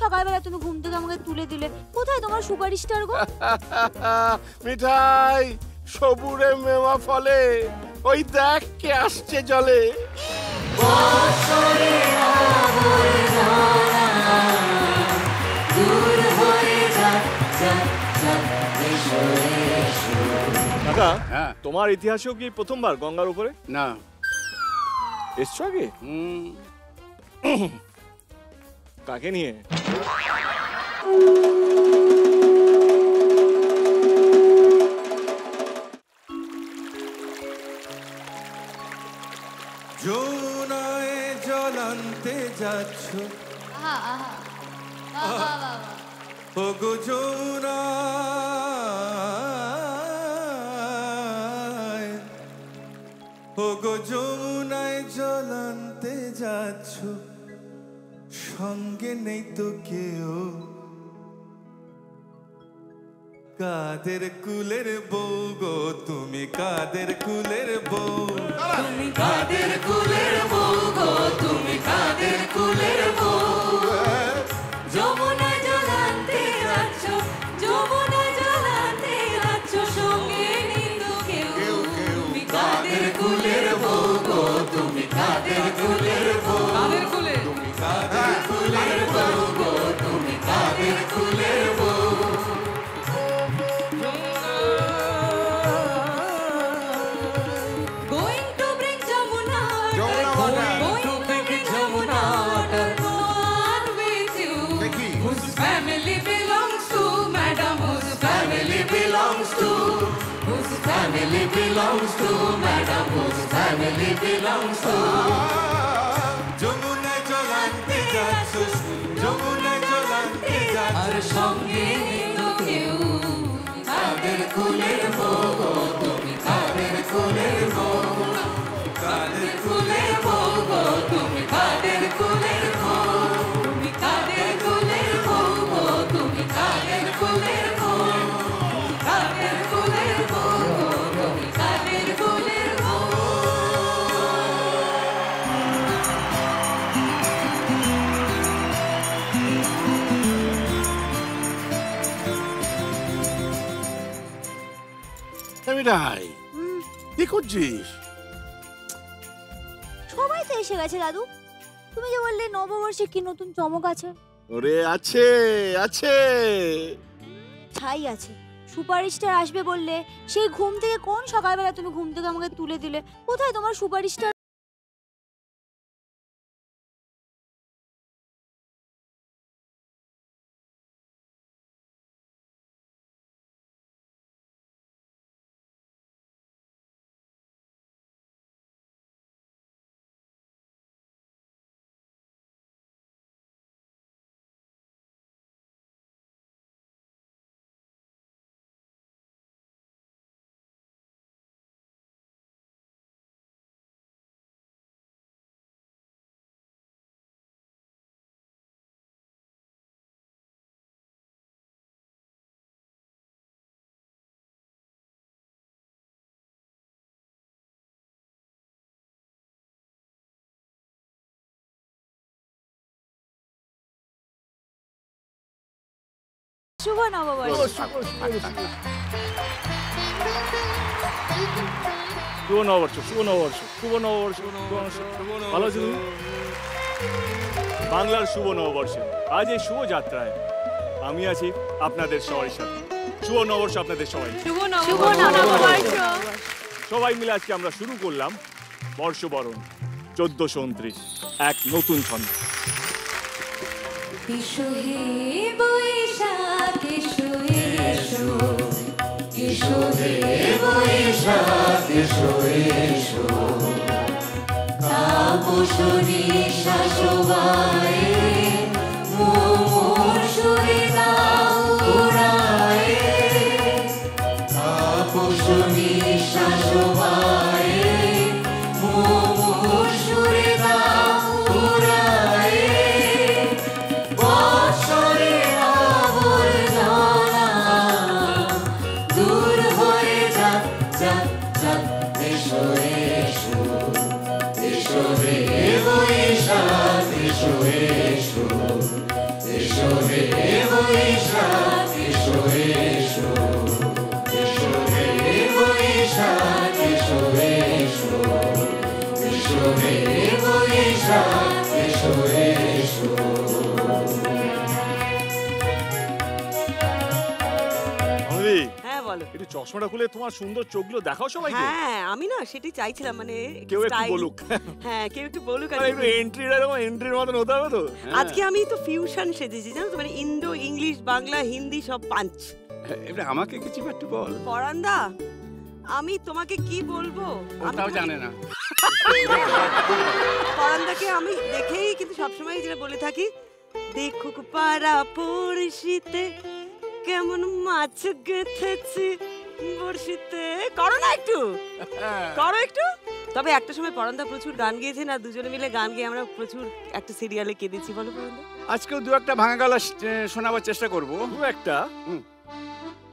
সকালবেলা তুমি ঘুম থেকে আমাকে তুলে দিলে? কোথায় তোমার সুপারস্টার গো? মিঠাই সবুরে মেওয়া ফলে, ওই দেখ কে আসছে জলে। কাকা, তোমার ইতিহাসেও কি প্রথমবার গঙ্গার উপরে? না। এসছো আগে? কাকে নিয়ে? যৌনায় জ্বলন্তে যাচ্ছ ওগো যৌনায়, ওগো যৌনায় জ্বলন্তে যাচ্ছ, সঙ্গে নেই তো কেউ, কাদের কুলের বউ গো তুমি, কাদের কুলের বউ, তুমি কাদের কুলের বউ গো তুমি, কাদের কুলের বউ। যমুনায় জ্বলন্তে যাচ্ছ, যমুনায় জ্বলন্তে যাচ্ছ, সঙ্গে নেই তো কেউ, তুমি কাদের কুলের বউ গো তুমি, কাদের কুলের বউ, কাদের কুলের, তুমি কাদের কুলের বউ গো তুমি, কাদের কুলের বউ। Family belongs to madam, whose family belongs to. যমুনায় জ্বলন্তে যাচ্ছ, যমুনায় জ্বলন্তে যাচ্ছ, আর সঙ্গে তো কেউ, কাদের কুলের বউ তুমি, কাদের কুলের বউ, কাদের কুলের বউ তুমি, কাদের কুলের বউ, তুমি কাদের কুলের বউ তুমি, কাদের কুলের বউ, কাদের কুলের বউ তুমি, কাদের কুলের বউ। মিঠাই কি করছিস? সবাই তো এসে গেছে দাদু। তুমি যে বললে নববর্ষে কি নতুন চমক আছে? ওরে আছে আছে, ছাই আছে। সুপারস্টার আসবে বললে, সেই ঘুম থেকে কোন সকালবেলা তুমি ঘুম থেকে আমাকে তুলে দিলে? কোথায় তোমার সুপারস্টার? শুভ নববর্ষ। শুভ নববর্ষ, শুভ নববর্ষ, শুভ নববর্ষ। ভালো আছো তুমি? বাংলার শুভ নববর্ষে আজ এই শুভ যাত্রায় আমি আছি আপনাদের সবার সাথে। শুভ নববর্ষ আপনাদের সবাই। শুভ নববর্ষ। সবাই মিলে আজকে আমরা শুরু করলাম বর্ষবরণ 1429, এক নতুন ছন্দ। এসো হে বৈশাখ এসো এসো, এসো হে বৈশাখ এসো এসো, তাপসী শাসবায় মোর সুরে দাও উড়ায়, তাপসী শাসবায় মোর সুরে দাও উড়ায়, বৎসরের আবর্জনা দূর হয়ে যাক যাক যাক, এসো এসো, এসো হে বৈশাখ এসো এসো, এসো হে বৈশাখ এসো এসো, এসো হে বৈশাখ এসো এসো, এসো হে বৈশাখ এসো এসো। অমলি, হ্যাঁ বলো। একটু চশমাটা খুলে তোমার সুন্দর চোখগুলো দেখাও সবাইকে। হ্যাঁ আমি না সেটাই চাইছিলাম, মানে কেউ একটু style- বলুক। হ্যাঁ কেউ একটু বলুক। আর মানে একটু এন্ট্রির মতন হতে হবে তো। আজকে আমি তো ফিউশন সেজেছি জানো তো, মানে ইন্দো ইংলিশ বাংলা হিন্দি সব পাঞ্চ। এবার আমাকে কিছু একটু বল। পরান্দা আমি তোমাকে কি বলবো, ওটাও জানে না। পরান্দাকে আমি দেখেই কিন্তু সবসময় যেটা বলে থাকি, দেখুক পাড়া পড়শিতে কেমন মাছ গেথেছি বড়শিতে। করো না একটু, করো একটু। তবে একটা সময় পরান্দা প্রচুর গান গেয়েছে না, দুজনে মিলে গান গেয়ে আমরা প্রচুর একটা সিরিয়ালে কেঁদেছি। বলো পরান্দা। আজকেও দু একটা ভাঙা গলা শোনাবার চেষ্টা করব। খুব একটা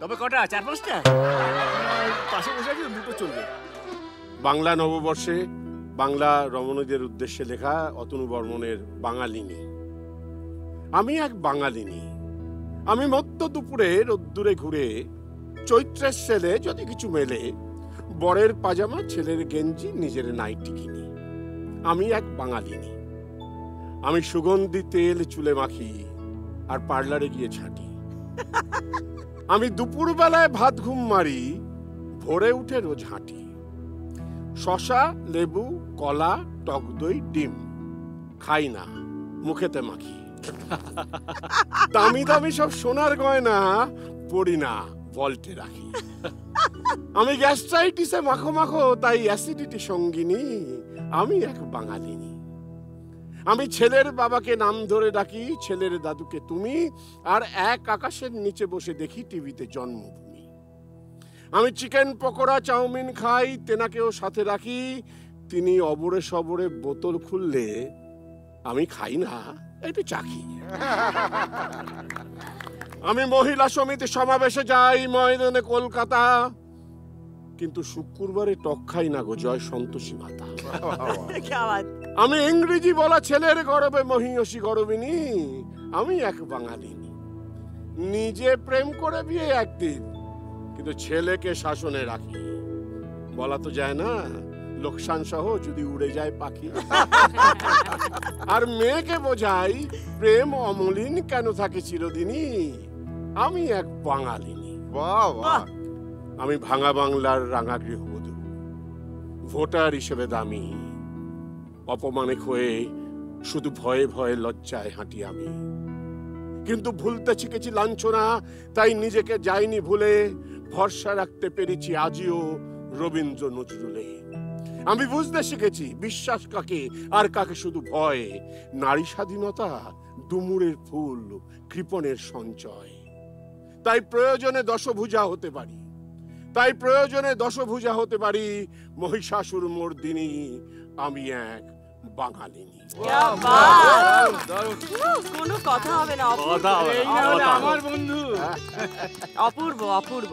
তবে কটা, 4-5টা? পাশে বসে আছি, দুটো চলবে। বাংলা নববর্ষে বাংলা রমণীদের উদ্দেশ্যে লেখা অতনু বর্মনের বাঙালিনী। আমি এক বাঙালিনী। আমি মধ্য দুপুরে রোদ্দুরে ঘুরে চৈত্রের সেলে যদি কিছু মেলে, বরের পাজামা ছেলের গেঞ্জি নিজের নাইটি কিনি। আমি এক বাঙালিনী। আমি সুগন্ধি তেল চুলে মাখি আর পার্লারে গিয়ে ছাঁটি। আমি দুপুর বেলায় ভাত ঘুম মারি, ভোরে উঠে রোজ হাঁটি। শশা লেবু কলা টক দই ডিম খাই না, মুখেতে মাখি। দামি দামি সব সোনার গয়না পড়ি না, ভল্টে রাখি। আমি গ্যাস্ট্রাইটিসে মাখো মাখো, তাই অ্যাসিডিটি সঙ্গিনী। আমি এক বাঙালিনী। আমি ছেলের বাবাকে নাম ধরে ডাকি, ছেলের দাদুকে তুমি, আর এক আকাশের নিচে বসে দেখি টিভিতে জন্মভূমি। আমি চিকেন পকোড়া চাউমিন খাই, তেনাকেও সাথে রাখি। তিনি অবরে সবরে বোতল খুললে আমি খাই না, একটু চাখি। আমি মহিলা সমিতি সমাবেশে যাই ময়দানে কলকাতা, কিন্তু শুক্রবারে টক খাই না গো, জয় সন্তোষী মাতা। আমি ইংরেজি বলা ছেলের গর্বে মহিষী গর্বিনী। আমি এক বাঙালিনী। নিজে প্রেম করে বিয়ে একদিন, কিন্তু ছেলেকে শাসনে রাখি। বলা তো যায় না, লোকসান সহ যদি উড়ে যায় পাখি। আর মেয়েকে বোঝাই প্রেম অমলিন কেন থাকে চিরদিনই। আমি এক বাঙালিনী। বাহ বাহ। আমি ভাঙা বাংলার রাঙা গৃহবধূ, ভোটার হিসেবে দামি। অপমানে হয়ে শুধু ভয়ে ভয়ে লজ্জায় হাঁটি আমি। কিন্তু ভুলতে শিখেছি লাঞ্ছনা, তাই নিজেকে যাইনি ভুলে। ভরসা রাখতে পেরেছি আজিও রবীন্দ্র নজরুলে। আমি বুঝতে শিখেছি বিশ্বাস কাকে আর কাকে শুধু ভয়। নারী স্বাধীনতা ডুমুরের ফুল, কৃপণের সঞ্চয়। তাই প্রয়োজনে দশভুজা হতে পারি, তাই প্রয়োজনে দশভুজা হতে পারি। মহিষাসুর মর্দিনী আমি এক বাঙালিনী। কোনো কথা হবে না, কথা হবে না, এই না হলে কথা হবে। আমার বন্ধু। অপূর্ব অপূর্ব।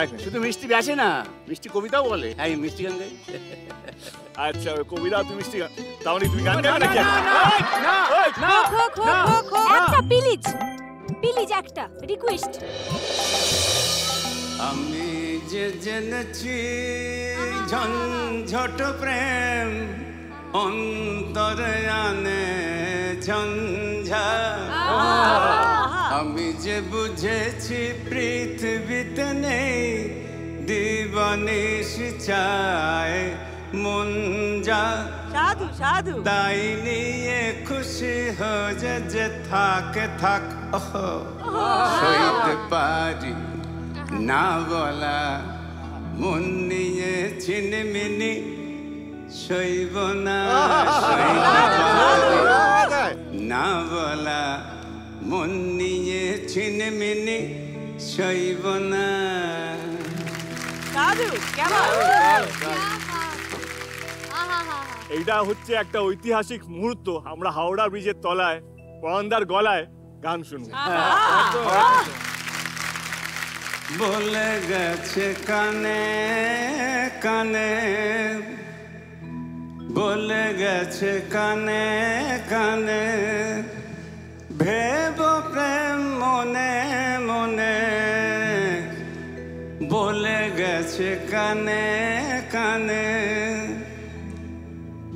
এক মিনিট। শুধু মিষ্টি বেচে না, মিষ্টি কবিতাও বলে। এই মিষ্টি গান গাই। আচ্ছা ওই কবিরা তুমি মিষ্টি গান, তাহলে তুমি গান গাইবে নাকি? খো খো খো খো একটা প্লিজ, প্লিজ একটা রিকোয়েস্ট। আমি যে জেনেছি ঝঞ্ঝট প্রেম অন্তরে আনে ঝঞ্ঝা, আমি যে বুঝেছি পৃথিবীতে নেই দিবানিশ চায় মন যা, সাধু সাধু। তাই নিয়ে খুশি হয়ে যে থাকে থাক, সইতে পারি না বলা মন নিয়ে ছিনিমিনি সইব না, সইতে পারি না বলা মন নিয়ে ছিনিমিনি সইব না। সাধু কেমন? এইটা হচ্ছে একটা ঐতিহাসিক মুহূর্ত। আমরা হাওড়া ব্রিজের তলায় পরান্দার গলায় গান শুনবো। বলে গেছে কানে কানে, বলে গেছে কানে কানে, ভেব কানে কানে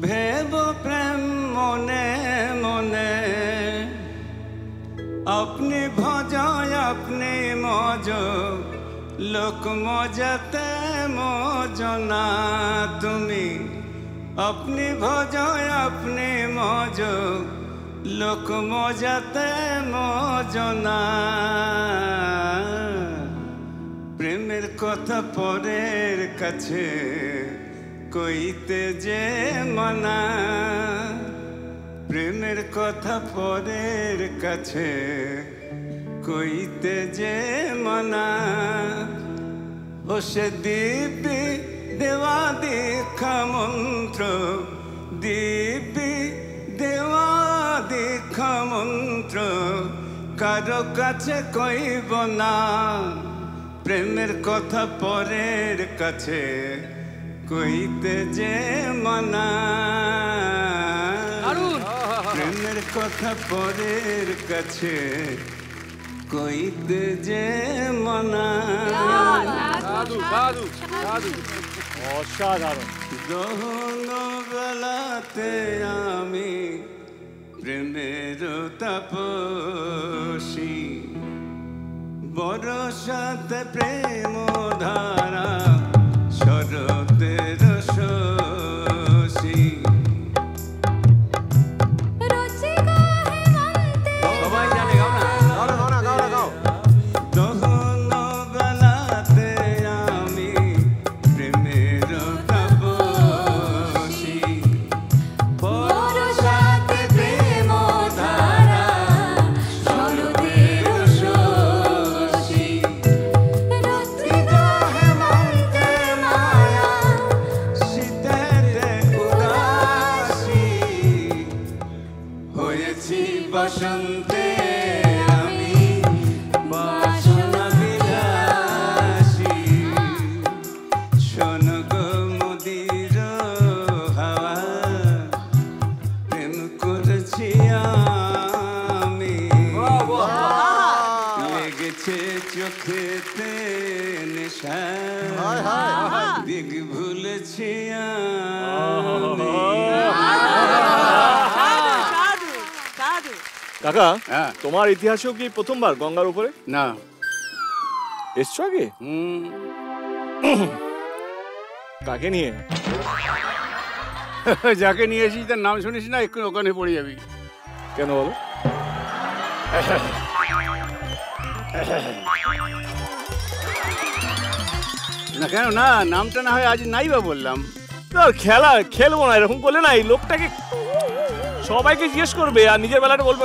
ভেব প্রেম মনে মনে আপনি ভজয় আপনি মজ লোক মজাতে মজনা তুমি আপনি ভজয় আপনি মজ লোক মজাতে মজনা প্রেমের কথা পরের কাছে কইতে যে মানা প্রেমের কথা পরের কাছে কইতে যে মানা ও সে দিব্যি দেওয়া দীক্ষা মন্ত্র দিব্যি দেওয়া দীক্ষা মন্ত্র কারো কাছে কইব না প্রেমের কথা পরের কাছে কইতে যে মানা প্রেমের কথা পরের কাছে কইতে যে মানা অসাধারণ। দহন বেলাতে আমি প্রেমের তাপসী বরসাতে প্রেম ধারা শরতের শশী সবাই জানে গাও না দহন বেলাতে আমি প্রেমের তাপসী বরসাতে প্রেম ধারা শরতের শশী বসন্তে আমি বাসনা বিলাসী শোন গো মুদির হাওয়া প্রেম করেছি আমি লেগেছে চোখেতে নেশা দিক ভুলেছি আমি কাকা, হ্যাঁ। তোমার ইতিহাসেও কি প্রথমবার গঙ্গার উপরে না এসছো আগে? কাকে নিয়ে? যাকে নিয়ে এসেছি তার নাম শুনিস না, একটু ওখানে পড়ে যাবি। কেন বলো? না কেন না, নামটা না হয় আজ নাই বা বললাম। আর খেলা খেলবো না, এরকম করলে না এই লোকটাকে সবাইকে জিজ্ঞেস করবে আর নিজের বেলাটা বলবে